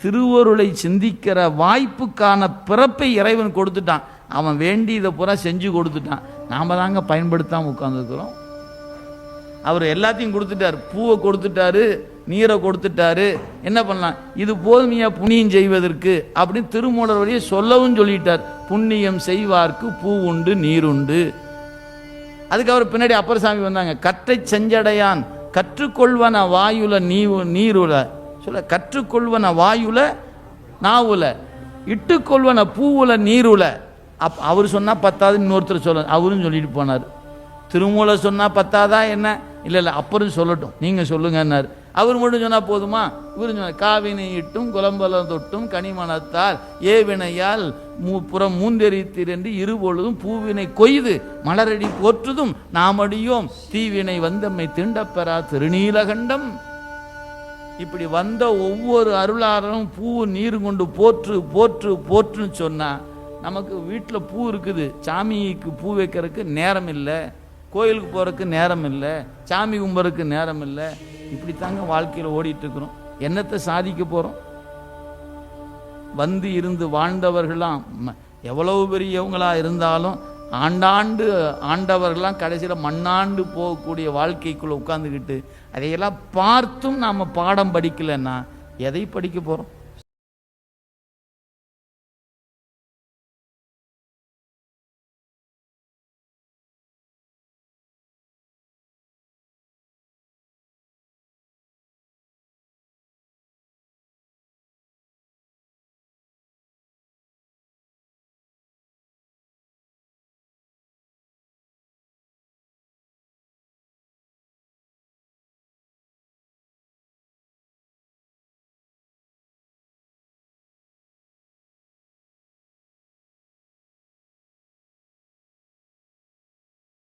திருவருளை சிந்திக்கிற வாய்ப்புக்கான பிறப்பை இறைவன் கொடுத்துட்டான். அவன் வேண்டியதை பூரா செஞ்சு கொடுத்துட்டான். நாம் தாங்க பயன்படுத்தாமல் உட்கார்ந்துருக்கிறோம். அவர் எல்லாத்தையும் கொடுத்துட்டார். பூவை கொடுத்துட்டாரு, நீரை கொடுத்துட்டாரு. என்ன பண்ணலாம்? இது போதுமையா புண்ணியம் செய்வதற்கு அப்படின்னு திருமூலர் வழியை சொல்லவும் சொல்லிட்டார். புண்ணியம் செய்வார்க்கு பூ உண்டு நீர் உண்டு. அதுக்கு அவர் பின்னாடி அப்பர் சாமி வந்தாங்க. கற்றை செஞ்சடையான் கற்றுக்கொள்வன வாயுல நீருல சொல்ல, கற்றுக்கொள்வன வாயுல நாவுல, இட்டுக்கொள்வன பூவுல நீருல. அவர் சொன்னா பத்தாவது, இன்னொருத்தர் சொல்ல அவரும் சொல்லிட்டு போனார். திருமூல சொன்னா பத்தாதா என்ன? இல்லை இல்லை, அப்புறம் சொல்லட்டும், நீங்க சொல்லுங்கன்னார். அவர் மட்டும் சொன்னா போதுமா? இவரு சொன்னார், காவினை இட்டும் குலம்பலம் தொட்டும் கனிமணத்தால் ஏவினையால் புறம் மூந்தெரித்தீர் என்று இருபொழுதும் பூவினை கொய்து மலரடி போற்றுதும் நாமடியோம் தீவினை வந்தம்மை திண்டப்பெறா திருநீலகண்டம். இப்படி வந்த ஒவ்வொரு அருளாரும் பூ நீர் கொண்டு போற்று போற்று போற்றுன்னு சொன்னா, நமக்கு வீட்டில் பூ இருக்குது, சாமிக்கு பூ வைக்கிறதுக்கு நேரம் இல்லை, கோயிலுக்கு போகிறதுக்கு நேரம் இல்லை, சாமி கும்புறதுக்கு நேரம் இல்லை. இப்படித்தாங்க வாழ்க்கையில் ஓடிட்டு இருக்கிறோம். என்னத்தை சாதிக்க போகிறோம்? வந்து இருந்து வாழ்ந்தவர்களாம் எவ்வளவு பெரியவங்களாக இருந்தாலும் ஆண்டாண்டு ஆண்டவர்களாம் கடைசியில் மண்ணாண்டு போகக்கூடிய வாழ்க்கைக்குள்ளே உட்காந்துக்கிட்டு அதையெல்லாம் பார்த்தும் நாம் பாடம் படிக்கலைன்னா எதை படிக்க போகிறோம்?